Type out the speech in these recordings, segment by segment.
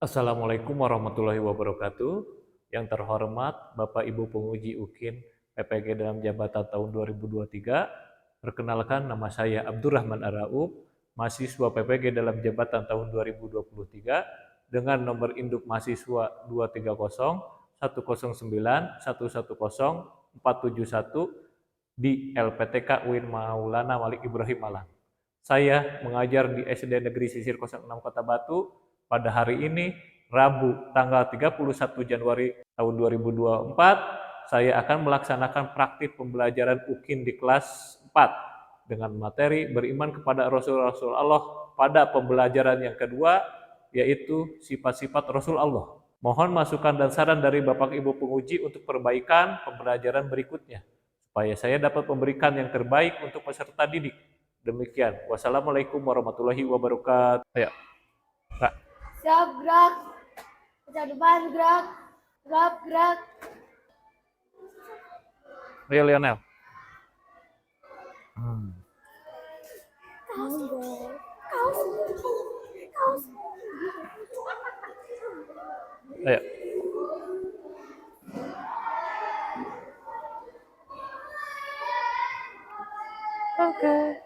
Assalamualaikum warahmatullahi wabarakatuh. Yang terhormat Bapak Ibu Penguji UKIN PPG dalam jabatan tahun 2023. Perkenalkan, nama saya Abdurrahman Araub, mahasiswa PPG dalam jabatan tahun 2023 dengan nomor induk mahasiswa 230 109 110 471 di LPTK UIN Maulana Malik Ibrahim Malang. Saya mengajar di SD Negeri Sisir 06 Kota Batu. Pada hari ini, Rabu, tanggal 31 Januari tahun 2024, saya akan melaksanakan praktik pembelajaran UKIN di kelas 4 dengan materi beriman kepada Rasul-Rasul Allah pada pembelajaran yang kedua, yaitu sifat-sifat Rasul Allah. Mohon masukan dan saran dari Bapak Ibu penguji untuk perbaikan pembelajaran berikutnya, supaya saya dapat memberikan yang terbaik untuk peserta didik. Demikian. Wassalamualaikum warahmatullahi wabarakatuh. Ayo, Pak. Siap, gerak. Ke depan, gerak. Gerak. Ayo, Lionel. Kaos. Ayo. Oke.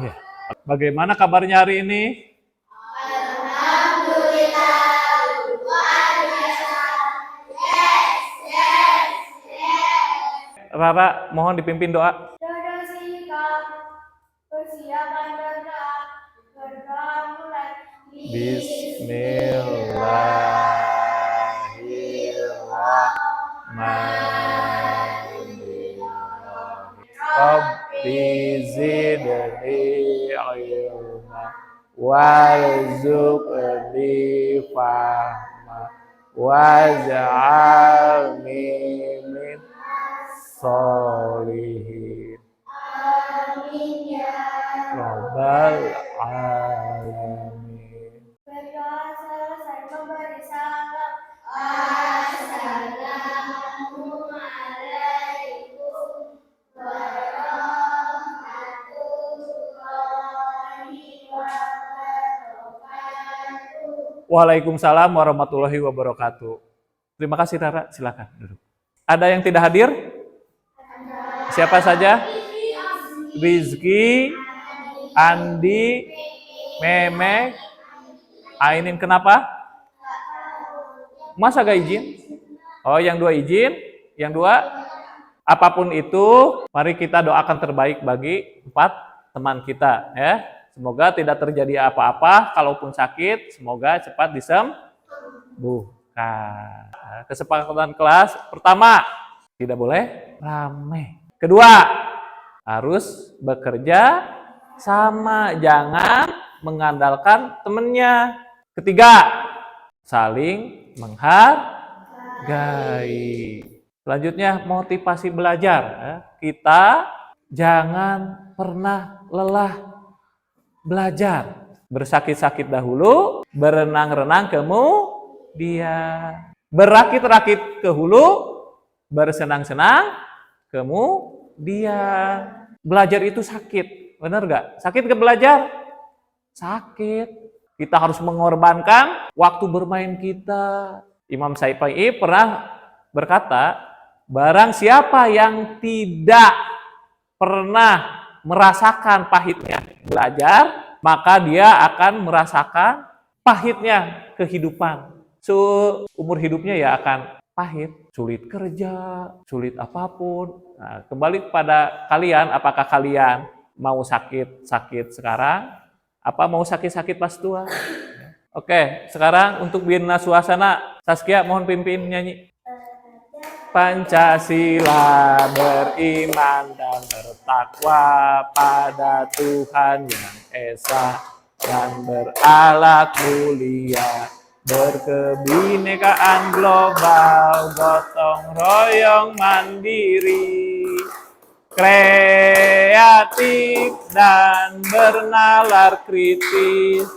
Yeah. Bagaimana kabarnya hari ini? Alhamdulillah. Rara, mohon dipimpin doa. Persiapan berdoa. Berdoa mulai. Bismillahirrahmanirrahim. Rabbi zidni ilma warzuqni fahma waj'alni min sholihin. Amin ya Rabbal alamin. Berdoa selesai memberi salam. Assalamualaikum warahmatullahi wabarakatuh. Waalaikumsalam warahmatullahi wabarakatuh. Terima kasih Rara, silakan duduk. Ada yang tidak hadir? Siapa saja? Rizky, Andi, Meme, Ainin. Kenapa? Masa gak izin? Oh, yang dua izin, yang dua apapun itu, mari kita doakan terbaik bagi 4 teman kita, ya. Semoga tidak terjadi apa-apa, kalaupun sakit, semoga cepat disembuhkan. Kesepakatan kelas pertama, tidak boleh rame. Kedua, harus bekerja sama, jangan mengandalkan temannya. Ketiga, saling menghargai. Selanjutnya, motivasi belajar. Kita jangan pernah lelah belajar. Bersakit-sakit dahulu, berenang-renang kemudian. Berakit-rakit ke hulu, bersenang-senang kemudian. Belajar itu sakit, benar gak? Sakit ke belajar? Sakit. Kita harus mengorbankan waktu bermain kita. Imam Syafi'i pernah berkata, barang siapa yang tidak pernah merasakan pahitnya belajar, maka dia akan merasakan pahitnya kehidupan. Seumur hidupnya ya akan pahit, sulit kerja, sulit apapun. Nah, kembali kepada kalian, apakah kalian mau sakit-sakit sekarang, apa mau sakit-sakit pas tua? Oke, sekarang untuk bina suasana, Saskia mohon pimpin nyanyi. Pancasila, beriman dan bertakwa pada Tuhan yang Esa dan berakhlak mulia, berkebinekaan global, gotong royong mandiri, kreatif dan bernalar kritis.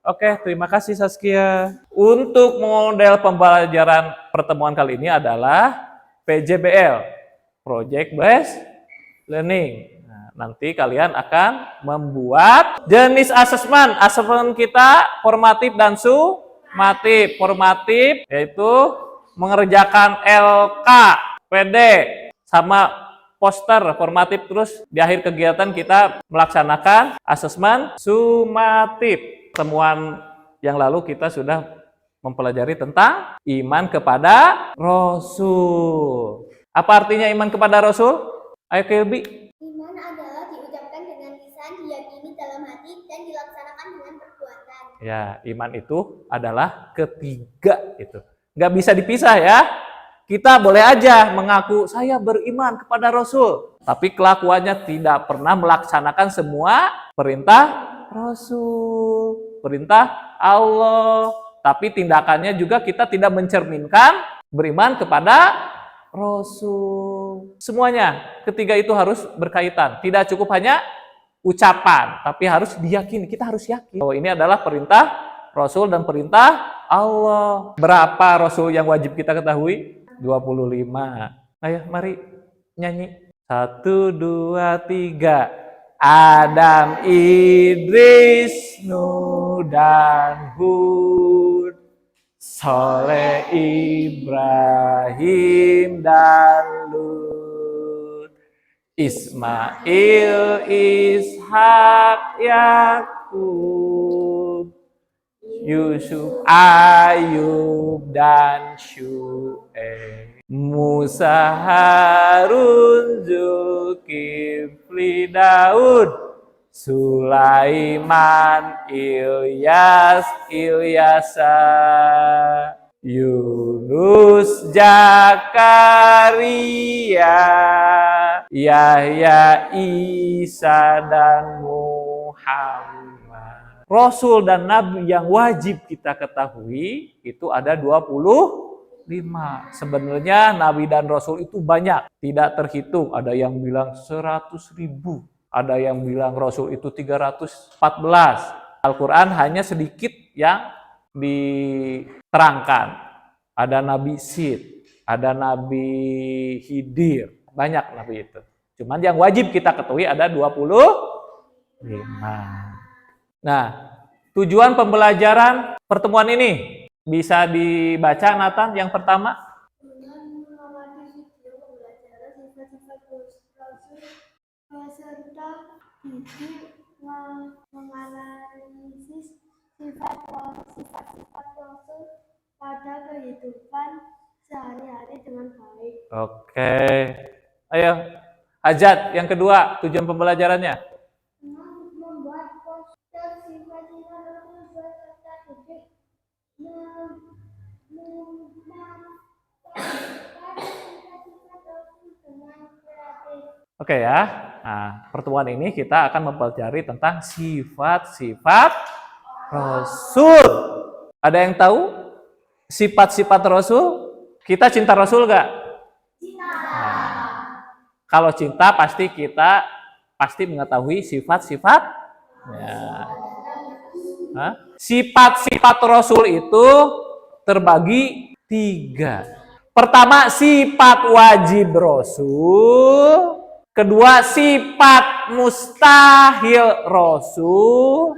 Oke, terima kasih Saskia. Untuk model pembelajaran pertemuan kali ini adalah PJBL, Project Based Learning. Nah, nanti kalian akan membuat jenis asesmen. Asesmen kita formatif dan sumatif. Formatif yaitu mengerjakan LK, PD, sama poster. Formatif terus di akhir kegiatan kita melaksanakan asesmen sumatif. Pertemuan yang lalu kita sudah mempelajari tentang iman kepada Rasul. Apa artinya iman kepada Rasul? Ayo Kilbi. Iman adalah diucapkan dengan lisan, diyakini dalam hati, dan dilaksanakan dengan perbuatan. Ya, iman itu adalah ketiga itu. Nggak bisa dipisah ya. Kita boleh aja mengaku saya beriman kepada Rasul, tapi kelakuannya tidak pernah melaksanakan semua perintah Rasul, perintah Allah. Tapi tindakannya juga kita tidak mencerminkan beriman kepada Rasul. Semuanya, ketiga itu harus berkaitan. Tidak cukup hanya ucapan, tapi harus diyakini. Kita harus yakin bahwa ini adalah perintah Rasul dan perintah Allah. Berapa Rasul yang wajib kita ketahui? 25. Ayo, mari nyanyi. 1, 2, 3. Adam, Idris, Nuh, dan Hud. Soleh, Ibrahim, dan Lut. Ismail, Ishak, Yakub. Yusuf, Ayub, dan Syu'aib. Musa, Harun, Zulkifli, Daud. Sulaiman, Ilyas, Ilyasa. Yunus, Zakaria, Yahya, Isa, dan Muhammad. Rasul dan Nabi yang wajib kita ketahui itu ada 25. Sebenarnya Nabi dan Rasul itu banyak, tidak terhitung. Ada yang bilang 100.000, ada yang bilang Rasul itu 314. Al-Quran hanya sedikit yang diterangkan. Ada Nabi Sid, ada Nabi Khidir, banyak Nabi itu. Cuman yang wajib kita ketahui ada 25. Nah, tujuan pembelajaran pertemuan ini bisa dibaca, Nathan, yang pertama. Dengan mengamati video pembelajaran sifat-sifat Rasul beserta didik menganalisis sifat-sifat Rasul pada kehidupan sehari-hari dengan baik. Oke. Ayo, Hajat, yang kedua, tujuan pembelajarannya. Membuat poster sifat-sifat Rasul beserta didik Oke ya. Nah, pertemuan ini kita akan mempelajari tentang sifat-sifat Rasul. Ada yang tahu sifat-sifat Rasul? Kita cinta Rasul nggak? Nah, kalau cinta pasti kita mengetahui sifat-sifatnya. Sifat-sifat Rasul itu terbagi 3. Pertama, sifat wajib Rasul. Kedua, sifat mustahil Rasul.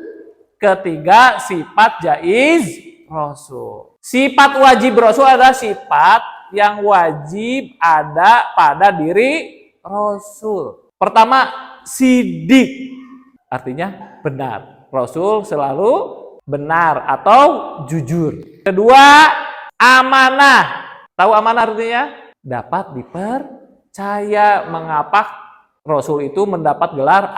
Ketiga, sifat jaiz Rasul. Sifat wajib Rasul adalah sifat yang wajib ada pada diri Rasul. Pertama, sidik. Artinya benar. Rasul selalu benar atau jujur. Kedua, amanah. Tahu amanah artinya? Dapat dipercaya. Mengapa Rasul itu mendapat gelar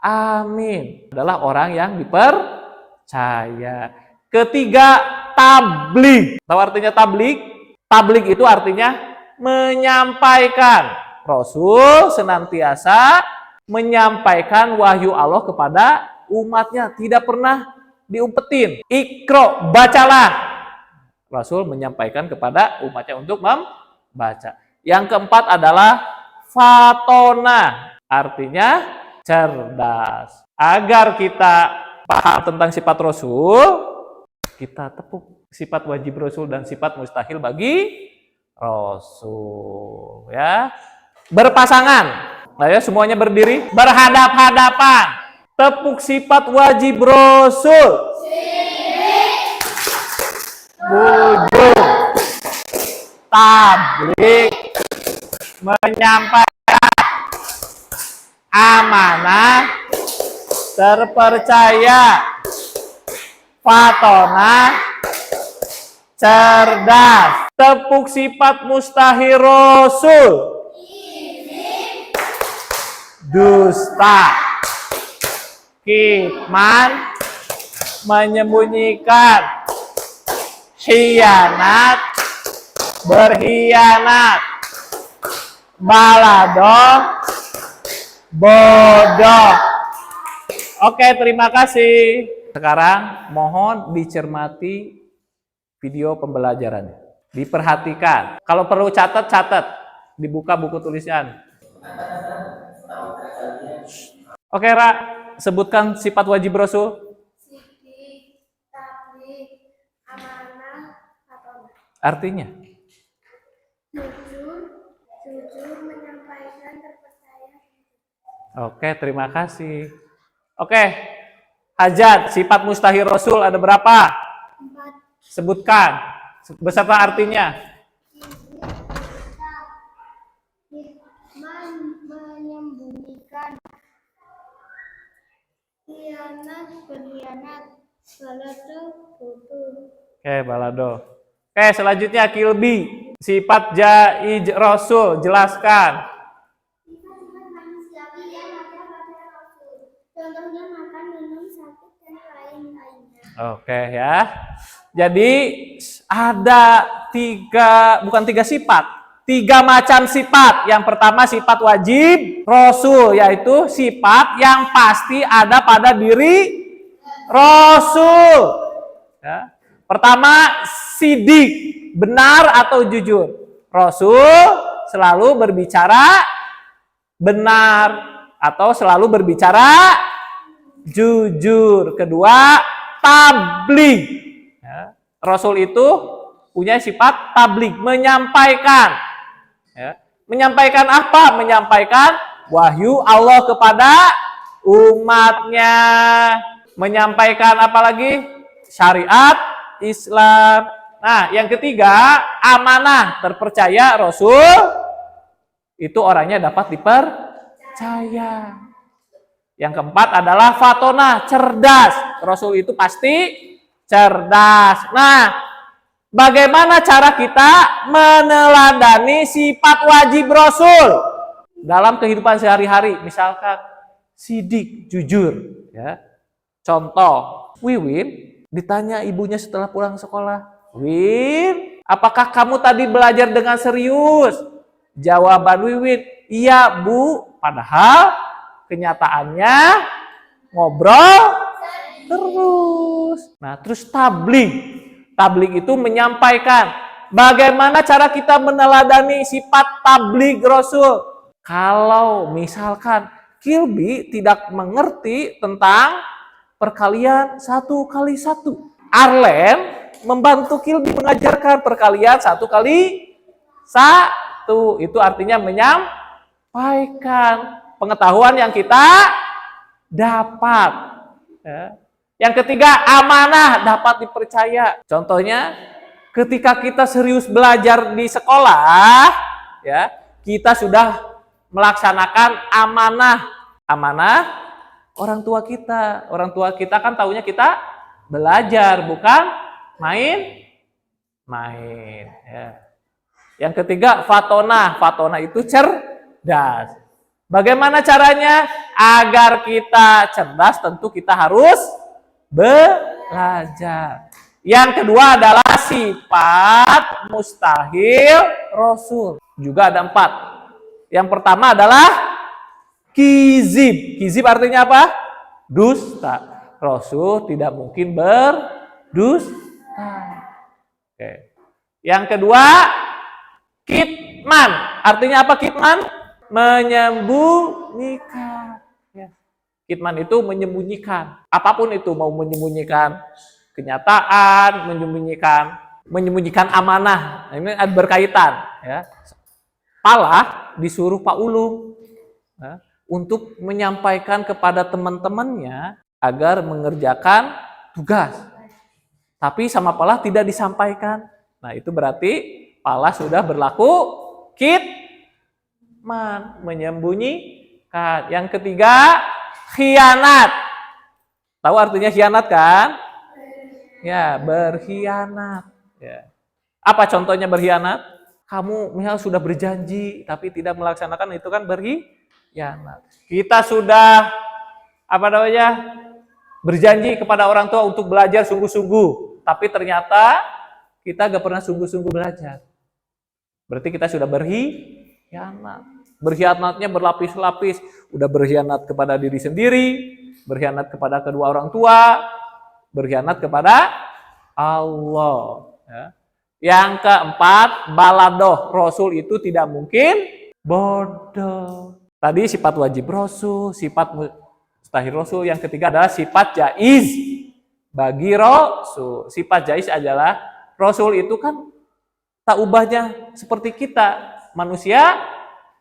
Al-Amin? Adalah orang yang dipercaya. Ketiga, tabligh. Tahu artinya tabligh? Tabligh itu artinya menyampaikan. Rasul senantiasa menyampaikan wahyu Allah kepada umatnya. Tidak pernah diumpetin. Iqra, bacalah. Rasul menyampaikan kepada umatnya untuk membaca. Yang keempat adalah fatona, artinya cerdas. Agar kita paham tentang sifat Rasul, kita tepuk sifat wajib Rasul dan sifat mustahil bagi Rasul. Ya, berpasangan. Ayo semuanya berdiri, berhadap-hadapan. Tepuk sifat wajib Rasul. Wujud. Tablik. Menyampaikan amanah. Terpercaya. Fatonah. Cerdas. Tepuk sifat mustahil Rasul. Dusta. Kitman. Menyembunyikan. Khianat. Berkhianat. Balado. Bodoh. Oke, terima kasih. Sekarang mohon dicermati video pembelajarannya. Diperhatikan. Kalau perlu catat. Dibuka buku tulisan. Oke, Ra. Sebutkan sifat wajib Rasul. Sidik, tablik, amanah, fatonah. Artinya? Jujur menyampaikan, terpercaya. Oke, terima kasih. Oke, Hajat, sifat mustahil Rasul ada berapa? 4. Sebutkan beserta artinya. Menyembunyikan, khianat, berkhianat, balado, bodoh. Oke, balado. Oke, selanjutnya Kilbi, sifat jaij Rasul, jelaskan. Sifat-sifat manusiawi yang ada pada Rasul. Contohnya makan, minum, sakit, dan lain-lainnya. Oke ya. Jadi ada bukan tiga sifat, 3 macam sifat. Yang pertama sifat wajib Rasul, yaitu sifat yang pasti ada pada diri Rasul. Ya. Pertama, sidik, benar atau jujur. Rasul selalu berbicara benar atau selalu berbicara jujur. Kedua, tabligh. Ya. Rasul itu punya sifat tabligh, menyampaikan. Ya. Menyampaikan apa? Menyampaikan wahyu Allah kepada umatnya. Menyampaikan apa lagi? Syariat Islam. Nah, yang ketiga, amanah, terpercaya. Rasul itu orangnya dapat dipercaya. Yang keempat adalah fatonah, cerdas. Rasul itu pasti cerdas. Nah, bagaimana cara kita meneladani sifat wajib Rasul dalam kehidupan sehari-hari? Misalkan sidik, jujur. Ya. Contoh, Wiwin ditanya ibunya setelah pulang sekolah, Win, apakah kamu tadi belajar dengan serius? Jawaban Wiwin, iya Bu. Padahal kenyataannya ngobrol terus. Nah, terus tabligh. Tabligh itu menyampaikan. Bagaimana cara kita meneladani sifat tabligh Rasul? Kalau misalkan Kilbi tidak mengerti tentang perkalian 1 kali 1. Arlen membantu Kilbi mengajarkan perkalian 1 kali 1. Itu artinya menyampaikan pengetahuan yang kita dapat. Ya. Yang ketiga, amanah, dapat dipercaya. Contohnya, ketika kita serius belajar di sekolah, ya, kita sudah melaksanakan amanah. Amanah orang tua kita. Orang tua kita kan taunya kita belajar, bukan main. Ya. Yang ketiga, fatonah. Fatonah itu cerdas. Bagaimana caranya? Agar kita cerdas, tentu kita harus belajar. Yang kedua adalah sifat mustahil Rasul. Juga ada 4. Yang pertama adalah kizib. Kizib artinya apa? Dusta. Rasul tidak mungkin berdusta. Oke. Yang kedua, kitman. Artinya apa kitman? Menyembunyikan. Ya. Kitman itu menyembunyikan. Apapun itu, mau menyembunyikan kenyataan, menyembunyikan amanah. Nah, ini ada berkaitan. Ya. Palah disuruh Pak Ulung ya, untuk menyampaikan kepada teman-temannya agar mengerjakan tugas. Tapi sama Palah tidak disampaikan. Nah, itu berarti Palah sudah berlaku kitman, menyembunyikan. Yang ketiga, khianat. Tahu artinya khianat kan? Ya, berkhianat. Ya. Apa contohnya berkhianat? Kamu misal sudah berjanji tapi tidak melaksanakan, itu kan berkhianat. Kita sudah berjanji kepada orang tua untuk belajar sungguh-sungguh, tapi ternyata kita gak pernah sungguh-sungguh belajar. Berarti kita sudah berkhianat. Berkhianatnya berlapis-lapis. Udah berkhianat kepada diri sendiri, berkhianat kepada kedua orang tua, berkhianat kepada Allah. Ya. Yang keempat, baladoh. Rasul itu tidak mungkin bodoh. Tadi sifat wajib Rasul, sifat mustahil Rasul. Yang ketiga adalah sifat jaiz bagi Rasul. Sifat jaiz adalah Rasul itu kan tak ubahnya seperti kita, manusia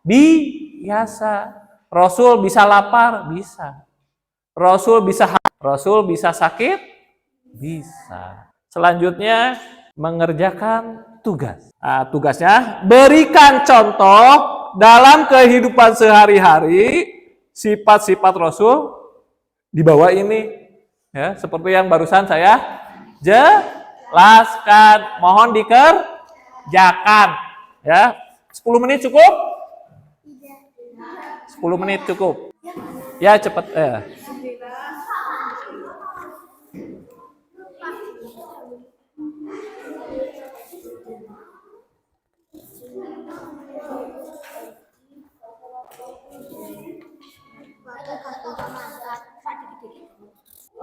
biasa. Rasul bisa lapar, bisa. Rasul bisa sakit, bisa. Selanjutnya mengerjakan tugas. Nah, tugasnya berikan contoh dalam kehidupan sehari-hari sifat-sifat Rasul di bawah ini. Ya, seperti yang barusan saya jelaskan. Mohon dikerjakan. Ya, 10 menit cukup? 10 menit cukup. Ya, cepat.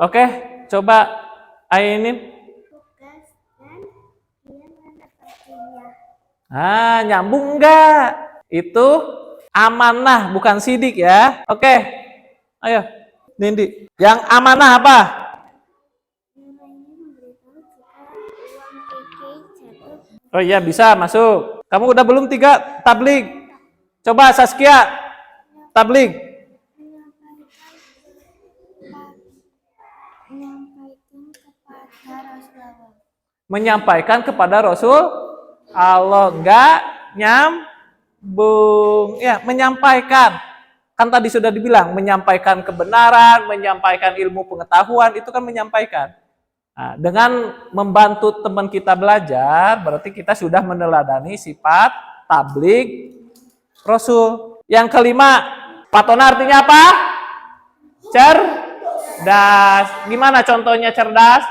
Oke, coba Ainin. Tugas dan dia menepatinya. Nyambung enggak? Itu amanah, bukan sidik ya. Oke, ayo, Nindi. Yang amanah apa? Oh iya, bisa masuk. Kamu udah belum 3 tabligh? Coba Saskia, tabligh. Menyampaikan kepada Rasul Allah, enggak nyambung. Ya, menyampaikan. Kan tadi sudah dibilang, menyampaikan kebenaran, menyampaikan ilmu pengetahuan, itu kan menyampaikan. Nah, dengan membantu teman kita belajar, berarti kita sudah meneladani sifat tabligh Rasul. Yang kelima, patona artinya apa? Cerdas. Gimana contohnya cerdas?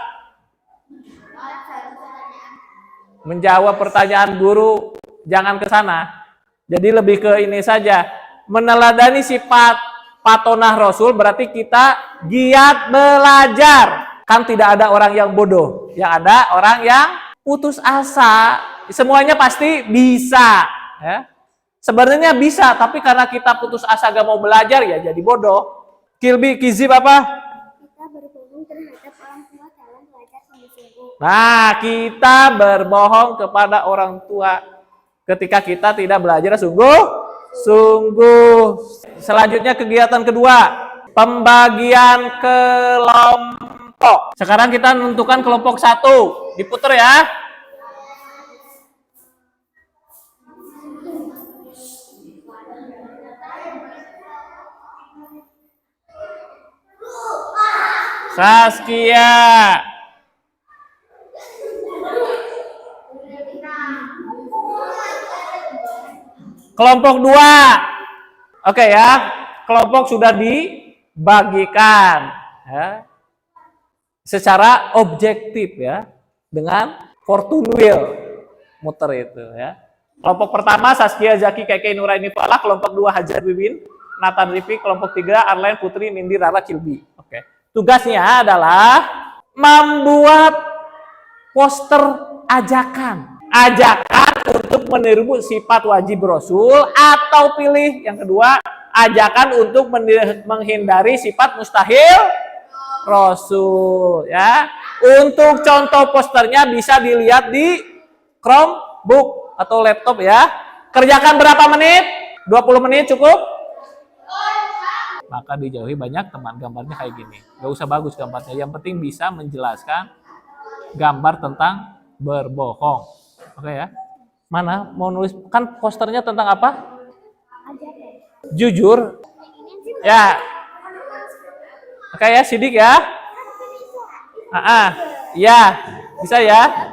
Menjawab pertanyaan guru, jangan ke sana. Jadi lebih ke ini saja. Meneladani sifat patonah Rasul berarti kita giat belajar. Kan tidak ada orang yang bodoh, yang ada orang yang putus asa. Semuanya pasti bisa. Ya. Sebenarnya bisa, tapi karena kita putus asa gak mau belajar ya jadi bodoh. Kilbi, kizib apa? Kita berbohong terhadap orang tua dalam belajar sungguh-sungguh. Nah, kita berbohong kepada orang tua ketika kita tidak belajar sungguh-sungguh. Selanjutnya kegiatan kedua, pembagian kelompok. Sekarang kita menentukan kelompok 1. Diputer ya. Saskia. Kelompok 2. Oke ya. Kelompok sudah dibagikan. Ya. Secara objektif ya. Dengan fortune wheel. Muter itu ya. Kelompok pertama Saskia, Zaki, Keke, Nuraini, Falah. Kelompok 2 Hajar, Bibin, Nathan, Rifi. Kelompok 3 Arlen, Putri, Nindi, Rara, Kilbi. Oke. Tugasnya adalah membuat poster ajakan. Ajakan untuk meniru sifat wajib Rasul, atau pilih yang kedua, ajakan untuk menghindari sifat mustahil Rasul ya. Untuk contoh posternya bisa dilihat di Chromebook atau laptop ya. Kerjakan berapa menit? 20 menit cukup? maka dijauhi banyak teman. Gambarnya kayak gini. Gak usah bagus gambarnya. Yang penting bisa menjelaskan gambar tentang berbohong. Oke ya. Mana mau nulis? Kan posternya tentang apa? Jujur. Ya. Oke ya, Sidik ya. Ya. Bisa ya.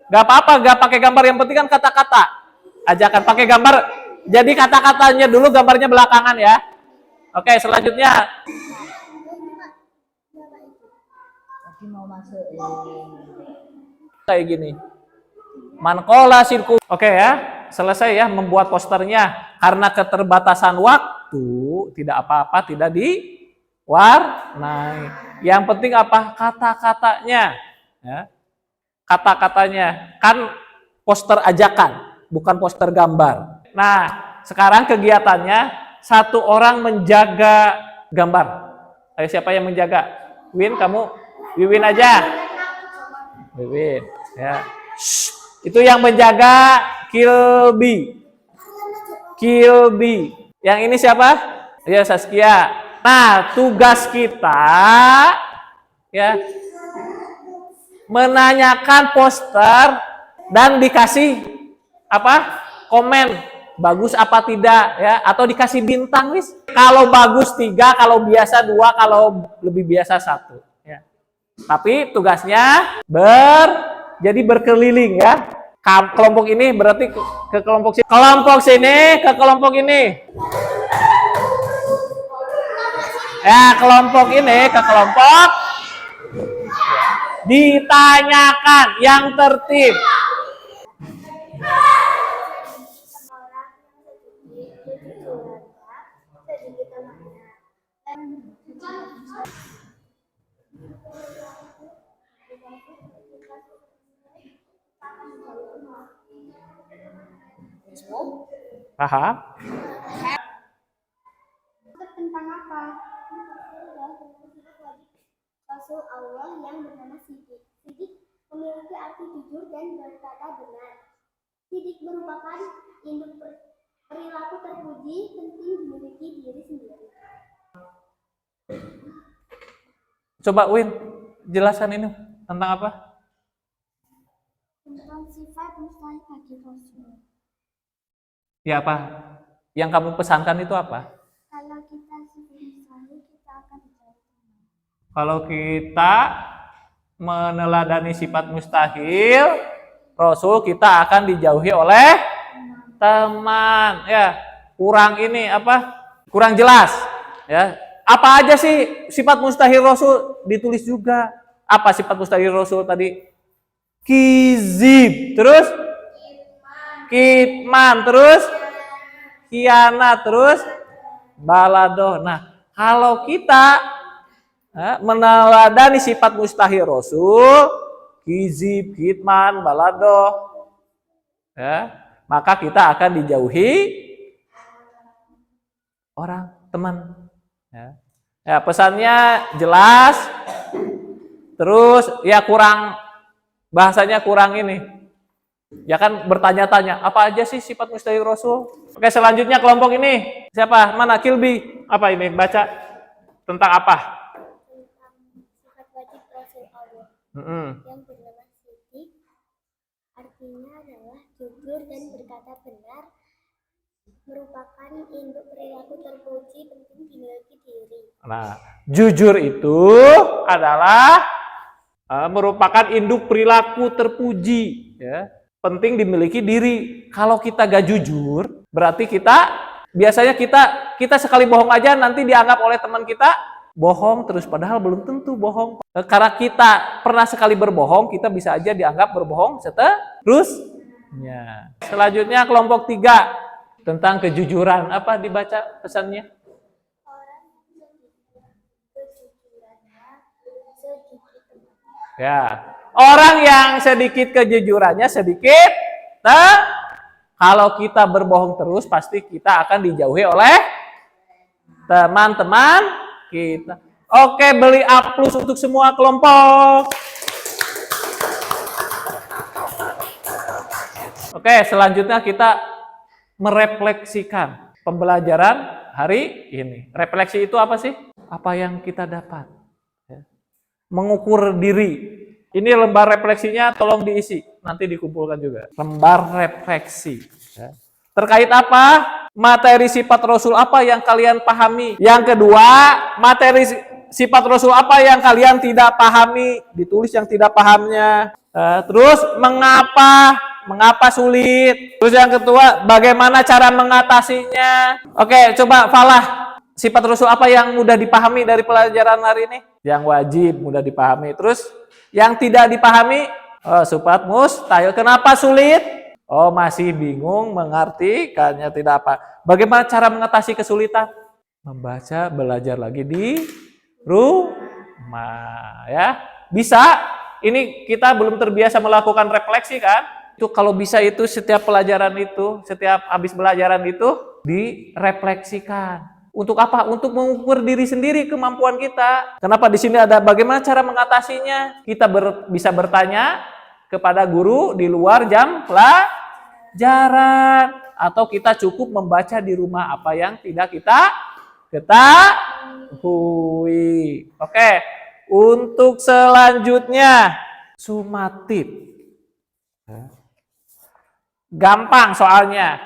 Gak apa-apa, gak pakai gambar. Yang penting kan kata-kata. Ajakan pakai gambar. Jadi kata-katanya dulu, gambarnya belakangan ya. Oke, selanjutnya. Kayak gini. Mankola sirku. Oke ya, selesai ya membuat posternya. Karena keterbatasan waktu, tidak apa-apa, tidak diwarnai. Yang penting apa? Kata-katanya. Ya. Kata-katanya. Kan poster ajakan, bukan poster gambar. Nah, sekarang kegiatannya, satu orang menjaga gambar. Ayo, siapa yang menjaga? Win, kamu? Wiwin aja. Wiwin, ya. Shh. Itu yang menjaga Kilby. Kilby. Yang ini siapa? Ya, Saskia. Nah, tugas kita ya menanyakan poster dan dikasih apa? Komen bagus apa tidak ya, atau dikasih bintang wis. Kalau bagus 3, kalau biasa 2, kalau lebih biasa 1 ya. Tapi tugasnya jadi berkeliling ya. Kelompok ini berarti ke kelompok sini. Kelompok sini ke kelompok ini. Ya, kelompok ini ke kelompok. Ditanyakan yang tertib. Paham? Tentang apa? Rasul Allah yang bernama Sidik. Sidik memiliki arti jujur dan berkata benar. Sidik merupakan induk perilaku terpuji, penting dimiliki diri sendiri. Coba Win, jelaskan ini tentang apa? Tentang sifat mustahil bagi Rasul. Ya apa? Yang kamu pesankan itu apa? Kalau kita sifat mustahil, kita akan dijauhi. Kalau kita meneladani sifat mustahil, Rasul, kita akan dijauhi oleh teman. Ya, kurang ini apa? Kurang jelas. Ya, apa aja sih sifat mustahil Rasul? Ditulis juga. Apa sifat mustahil Rasul tadi? Kizib, terus kitman, terus khianat, terus baladoh. Nah, kalau kita meneladani sifat mustahil Rasul, kizib, kitman, baladoh, ya, maka kita akan dijauhi orang teman. Ya, pesannya jelas, terus ya kurang bahasanya kurang ini. Ya kan bertanya-tanya, apa aja sih sifat mustahil Rasul? Oke, selanjutnya kelompok ini. Siapa? Mana? Kilby. Apa ini? Baca. Tentang apa? Tentang sifat wajib Rasul Allah yang bernama Sidik. Artinya adalah jujur dan berkata benar, merupakan induk perilaku terpuji, penting dimiliki diri. Nah, jujur itu adalah merupakan induk perilaku terpuji, ya, penting dimiliki diri. Kalau kita gak jujur, berarti biasanya kita sekali bohong aja nanti dianggap oleh teman kita bohong terus, padahal belum tentu bohong. Karena kita pernah sekali berbohong, kita bisa aja dianggap berbohong seterusnya. Selanjutnya kelompok 3 tentang kejujuran. Apa dibaca pesannya? Ya, orang yang sedikit kejujurannya sedikit, kalau kita berbohong terus pasti kita akan dijauhi oleh teman-teman kita. Oke, beli A+ untuk semua kelompok. Oke, selanjutnya kita merefleksikan pembelajaran hari ini. Refleksi itu apa sih? Apa yang kita dapat. Ya. Mengukur diri. Ini lembar refleksinya tolong diisi. Nanti dikumpulkan juga. Lembar refleksi. Ya. Terkait apa? Materi sifat Rasul apa yang kalian pahami? Yang kedua, materi sifat Rasul apa yang kalian tidak pahami? Ditulis yang tidak pahamnya. Terus, mengapa sulit? Terus yang kedua, bagaimana cara mengatasinya? Oke, coba Falah. Sifat Rasul apa yang mudah dipahami dari pelajaran hari ini? Yang wajib mudah dipahami. Terus, yang tidak dipahami? Sifat mustahil. Kenapa sulit? Oh, masih bingung mengartikannya, tidak apa. Bagaimana cara mengatasi kesulitan? Membaca, belajar lagi di rumah, ya. Bisa. Ini kita belum terbiasa melakukan refleksi kan? Itu kalau bisa itu setiap pelajaran itu, setiap habis pelajaran itu direfleksikan. Untuk apa? Untuk mengukur diri sendiri kemampuan kita. Kenapa di sini ada bagaimana cara mengatasinya? Kita bisa bertanya kepada guru di luar jam pelajaran, atau kita cukup membaca di rumah apa yang tidak kita ketahui. Oke, untuk selanjutnya sumatif. Gampang soalnya.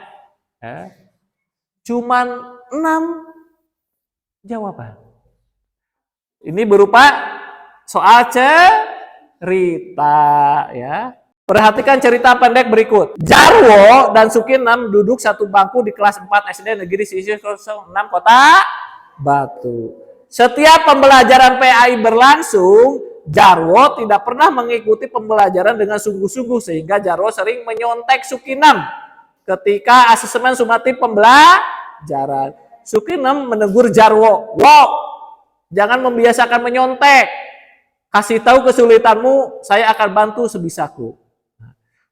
Cuman 6 jawaban. Ini berupa soal cerita, ya. Perhatikan cerita pendek berikut. Jarwo dan Sukinem duduk satu bangku di kelas 4 SD Negeri Sisir 06 Kota Batu. Setiap pembelajaran PAI berlangsung, Jarwo tidak pernah mengikuti pembelajaran dengan sungguh-sungguh sehingga Jarwo sering menyontek Sukinem ketika asesmen sumatif pembelajaran. Sukinem menegur Jarwo, "Wow, jangan membiasakan menyontek. Kasih tahu kesulitanmu, saya akan bantu sebisaku."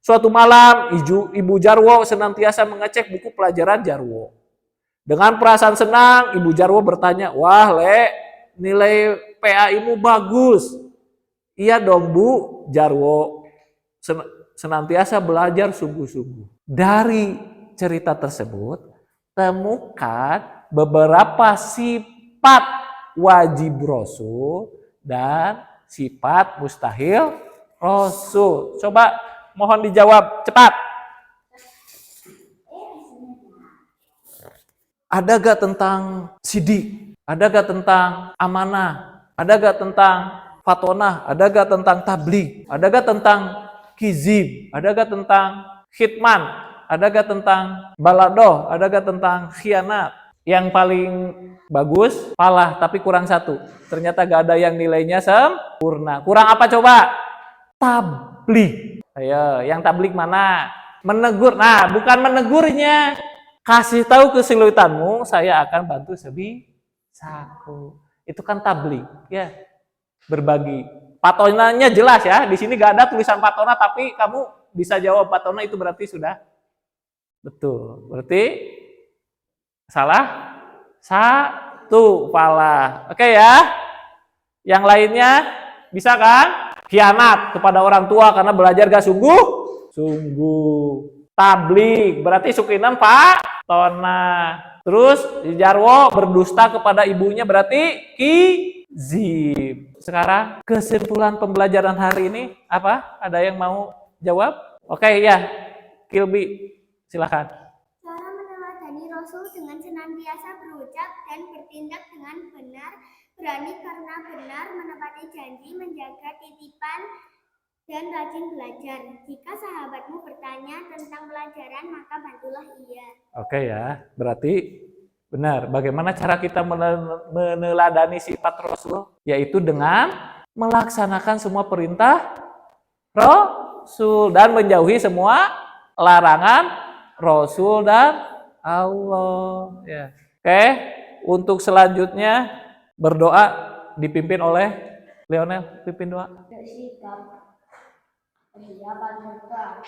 Suatu malam, Ibu Jarwo senantiasa mengecek buku pelajaran Jarwo. Dengan perasaan senang, Ibu Jarwo bertanya, "Wah, Le, nilai PAI-mu bagus." "Iya dong, Bu." Jarwo senantiasa belajar sungguh-sungguh. Dari cerita tersebut, temukan beberapa sifat wajib Rasul dan sifat mustahil Rasul. Coba mohon dijawab cepat. Ada gak tentang sidik? Ada gak tentang amanah? Ada gak tentang fatonah? Ada gak tentang tabligh? Ada gak tentang kizib? Ada gak tentang khidman? Ada gak tentang baladoh? Ada gak tentang khianat? Yang paling bagus, Falah, tapi kurang satu. Ternyata gak ada yang nilainya sempurna. Kurang apa coba? Tabligh. Ayo, yang tabligh mana? Menegur. Nah, bukan menegurnya. Kasih tahu kesulitanmu, saya akan bantu sebisaku. Itu kan tabligh, ya. Berbagi. Patonanya jelas ya. Di sini gak ada tulisan patona, tapi kamu bisa jawab patona, itu berarti sudah betul. Berarti salah satu, Falah. Oke ya. Yang lainnya bisa kan? Khianat kepada orang tua karena belajar gak sungguh. Tabligh berarti Sukinem fatona. Terus Jarwo berdusta kepada ibunya berarti kizib. Sekarang kesimpulan pembelajaran hari ini apa? Ada yang mau jawab? Oke ya, Kilbi silakan. Cara meneladani Rasul dengan senantiasa berucap dan bertindak dengan benar, berani karena benar, menepati janji, menjaga titipan, dan rajin belajar. Jika sahabatmu bertanya tentang pelajaran, maka bantulah ia. Oke ya, berarti benar. Bagaimana cara kita meneladani sifat Rasul? Yaitu dengan melaksanakan semua perintah Rasul dan menjauhi semua larangan Rasul dan Allah. Ya. Oke, untuk selanjutnya berdoa dipimpin oleh Leonel. Pimpin doa. Bersikap persiapan serta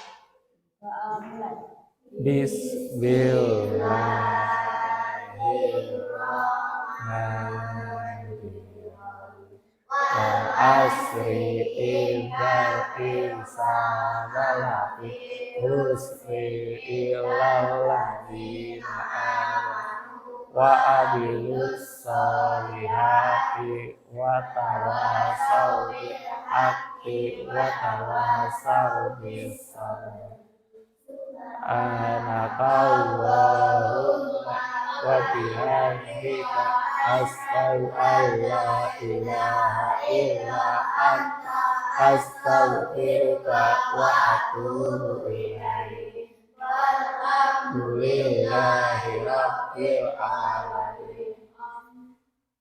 mulai. Asri innal insana lafi khusr illa alladziina aamanu wa sholihati wa tawasau bil haqqi wa tawasau bis sabr. Anakallahumma wa bihamdika asyhadu an la ilaha illa anta astaghfiruka wa atubu ilaik. Alhamdulillahi rabbil alamin.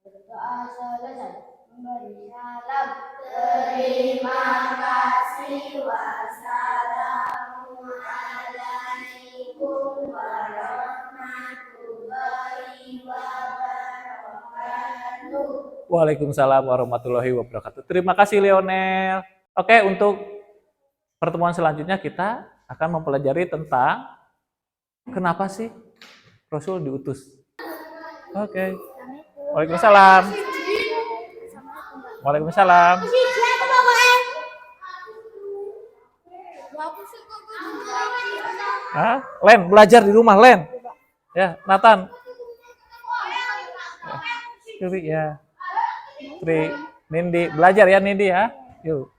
Berdoa selesai, memberi salam. Terima kasih. Wassalamualaikum warahmatullahi wabarakatuh. Waalaikumsalam warahmatullahi wabarakatuh. Terima kasih Lionel. Oke, untuk pertemuan selanjutnya kita akan mempelajari tentang kenapa sih Rasul diutus. Oke. Waalaikumsalam. Waalaikumsalam. Hah? Len, belajar di rumah, Len. Ya, Nathan. Ya. Ya. Tri, Nindi, belajar ya Nindi ya. Yuk.